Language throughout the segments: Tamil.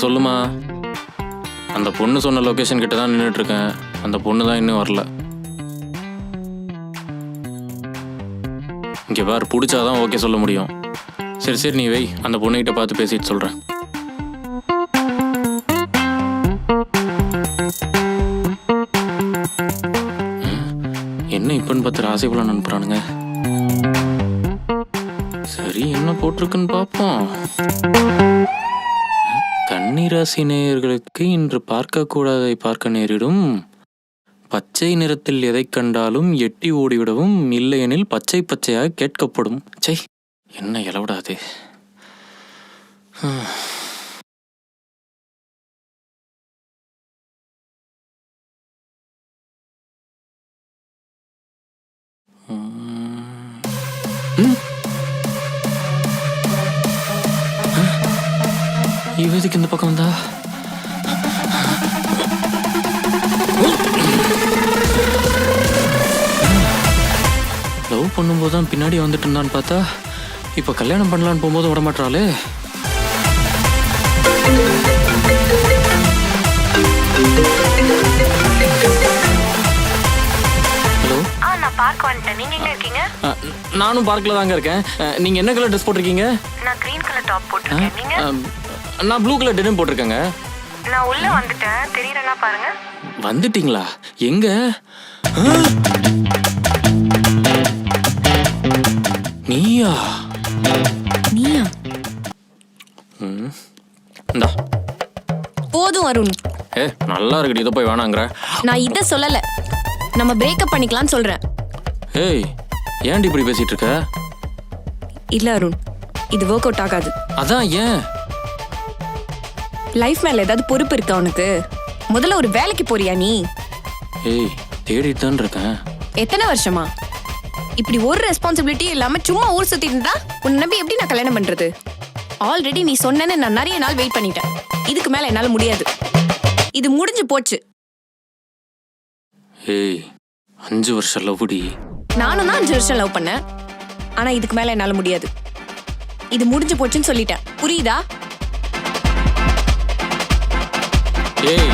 சொல்லுமா. அந்த பொண்ணு சொன்ன லொக்கேஷன் கிட்ட தான் நின்றுட்டு இருக்கேன். அந்த பொண்ணு தான் இன்னும் வரல. இங்கே பார், பிடிச்சாதான் ஓகே சொல்ல முடியும். சரி சரி நீ வை, அந்த பொண்ணுகிட்ட பார்த்து பேசிட்டு சொல்கிறேன். என்ன இப்பன்னு பார்த்து ராசிபலன் அனுப்புறானுங்க. சரி என்ன போட்டிருக்குன்னு பார்ப்போம். கன்னிராசி நேயர்களுக்கு இன்று பார்க்கக்கூடாதை பார்க்க நேரிடும். பச்சை நிறத்தில் எதை கண்டாலும் எட்டி ஓடிவிடவும், இல்லையெனில் பச்சை பச்சையாக கேட்கப்படும். சை, என்ன இலவிடாது. இவதுக்கு இந்த பக்கம் வந்தா லவ் பண்ணும்போது தான் பின்னாடி வந்துட்டு இருந்தான்னு பார்த்தா இப்போ கல்யாணம் பண்ணலான்னு போகும்போது விடமாட்டாளே. ஹலோ, நான் பார்க் வந்துட்டேன். நீங்க எங்க இருக்கீங்க? நானும் பார்க்கில் தாங்க இருக்கேன். நீங்கள் என்ன கலர் ட்ரெஸ் போட்டிருக்கீங்க? நான் கிரீன் கலர் டாப் போட்டிருக்கேன். நீங்க? நான் ப்ளூ கலர் டெனிம் போட்டிருக்கேங்க. நான் உள்ள வந்துட்டேன். தெரியறேன்னா பாருங்க. வந்துட்டீங்களா? எங்க? நீயா? இந்தா போதும் அருண். நல்லா இருக்குடி, இதை போய் வேணாங்கிற. நான் இதை சொல்லல, நம்ம பிரேக்கப் பண்ணிக்கலாம்னு சொல்றேன். ஏய், ஏன்டி இப்படி பேசிட்டு இருக்க? இல்ல அருண், இது ஒர்க் அவுட் ஆகாது. அதான் ஏன்? லைஃப் மேல ஏதாவது பொறுப்பு இருக்கா உனக்கு? முதல்ல ஒரு வேலைக்கு போறியா நீ? ஏய், தேடிட்டு தான் இருக்கேன். எத்தனை வருஷமா இப்படி ஒரு ரெஸ்பான்சிபிலிட்டி இல்லாம சும்மா ஊர் சுத்திட்டு இருந்தா உன்னை நம்பி எப்படி நான் கல்யாணம் பண்றது? ஆல்ரெடி நீ சொன்னேன்னு நான் நிறைய நாள் வெயிட் பண்ணிட்டேன். இதுக்கு மேல என்னால முடியாது. இது முடிஞ்சு போச்சு. ஏய், 5 வருஷம் லவ்டி. நானும் தான் 5 வருஷம் லவ் பண்ணேன். ஆனா இதுக்கு மேல என்னால முடியாது. இது முடிஞ்சு போச்சுன்னு சொல்லிட்டேன். புரியுதா? ஏய்,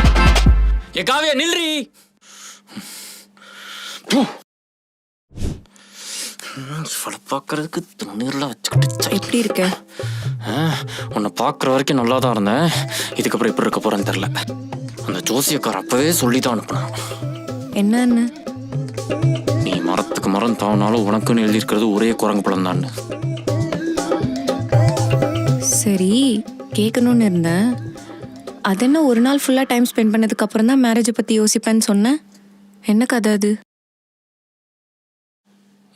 ஏ காவியா நில்றி. பார்க்கறதுக்கு தண்ணீர்லாம் வச்சுக்கிட்டு எப்படி இருக்க? உன்னை பார்க்குற வரைக்கும் நல்லா தான் இருந்தேன். இதுக்கப்புறம் எப்படி இருக்க போறேன்னு தெரியல. அந்த ஜோசியக்கார அப்பவே சொல்லி தான் அனுப்புனான். என்னன்னு? நீ மரத்துக்கு மரம் தாவனாலும் உனக்குன்னு எழுதியிருக்கிறது ஒரே குரங்கு பழம் தான். சரி, கேட்கணும்னு இருந்தேன். அது என்ன ஒரு நாள் ஃபுல்லா டைம் ஸ்பெண்ட் பண்ணதுக்கு அப்புறம் தான் மேரேஜை பத்தி யோசிப்பேன்னு சொன்னேன். என்ன கதை அது?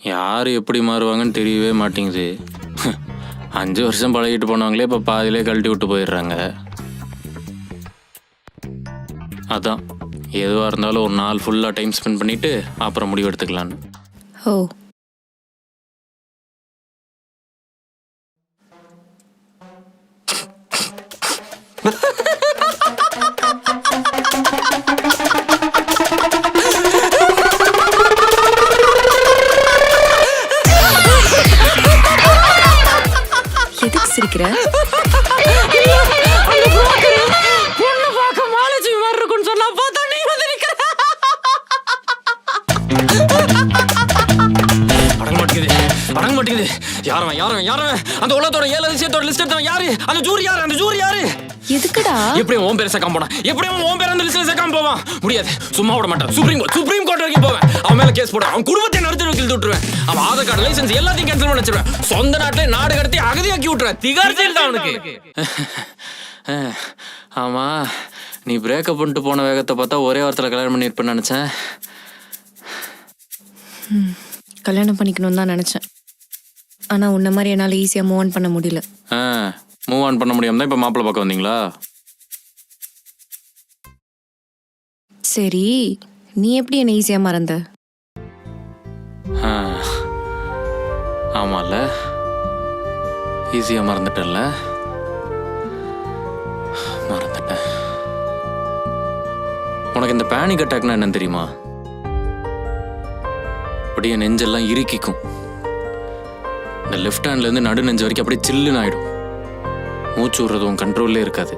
யார் எப்படி மாறுவாங்கன்னு தெரியவே மாட்டேங்குது. 5 வருஷம் பழகிட்டு போனவங்களே இப்போ பாதியிலே கழட்டி விட்டு போயிடுறாங்க. அதான் எதுவாக இருந்தாலும் ஒரு நாள் ஃபுல்லாக டைம் ஸ்பெண்ட் பண்ணிட்டு அப்புறம் முடிவு எடுத்துக்கலான்னு. ஓ, எதுக்கு சிரிக்கிற? பொண்ணு பார்க்க மாலட்சுமி மாதிரி இருக்குன்னு சொன்னா பார்த்தா நீ வந்து நிக்கிற. அடங்க மாட்டேங்குது. யாரவன் அந்த உலகத்தோட 7 அதிசயத்தோட லிஸ்ட் எடுத்தவன் யாரு? அந்த ஜூரி யாரு? எதுக்குடா? எப்படியும் உன் பேரை சேர்க்காம போனா, எப்படியும் உன் பேர் அந்த லிஸ்ட்ல சேர்க்காம போவான். முடியாது, சும்மா விட மாட்டான். சுப்ரீம் கோர்ட் வரைக்கும் போவேன். அவன் மேல கேஸ் போடுவேன். அவன் குடும்பத்தை நடுத்தர கிழித்து விட்டுருவேன். அவன் ஆதார் கார்டு, லைசன்ஸ் எல்லாத்தையும் கேன்சல் பண்ண வச்சிருவேன். சொந்த நாட்டிலே நாடு கடத்தி அகதியாக்கி விட்டுருவேன். திகார் ஜெயில் தான் அவனுக்கு. ஆமா, நீ பிரேக்கப் பண்ணிட்டு போன வேகத்தை பார்த்தா ஒரே வாரத்தில் கல்யாணம் பண்ணிருப்பேன்னு நினைச்சேன். கல்யாணம் பண்ணிக்கணும்னு தான் நினைச்சேன். ஆனா உன்ன மாதிரி என்னால ஈஸியா மூவ் ஆன் பண்ண முடியல. மூவ் ஆன் பண்ண முடியாம தான் இப்ப மாப்பிள்ளை பார்க்க வந்தீங்களா? சரி, நீ எப்படி என்ன ஈஸியா மறந்த? ஆமால, ஈஸியா மறந்துட்டேன்ல. மறந்துட்டேன். உனக்கு இந்த பேனிக் அட்டாக்னா என்னன்னு தெரியுமா? அப்படியே நெஞ்செல்லாம் இறுக்கிக்கும். இந்த லெஃப்ட் ஹேண்ட்லேருந்து நடு நெஞ்சு வரைக்கும் அப்படியே சில்லுன்னு ஆகிடும். மூச்சு விடுறது உன் கண்ட்ரோல்லே இருக்காது.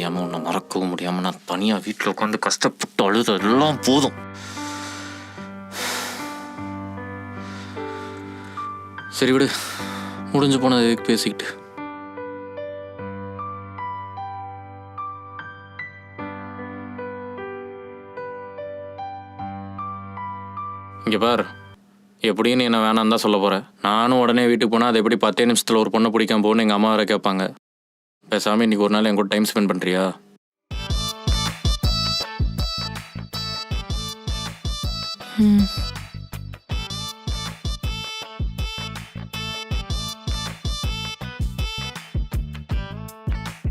முடியாமல் உன்னை மறக்கவும் முடியாமல் நான் தனியாக வீட்டில் உட்காந்து கஷ்டப்பட்டு அழுது எல்லாம் போதும். சரி விடு, முடிஞ்சு போனது எதுக்கு பேசிக்கிட்டு. இங்கே பார், எப்படின்னு என்ன வேணாம் தான் சொல்ல போகிறேன். நானும் உடனே வீட்டுக்கு போனால் அது எப்படி 10 நிமிஷத்தில் ஒரு பொண்ணை பிடிக்காம போகணும்னு எங்கள் அம்மா வேறு கேட்பாங்க. பேசாமல் இன்னைக்கு ஒரு நாள் என் கூட டைம் ஸ்பெண்ட் பண்ணுறியா? ம்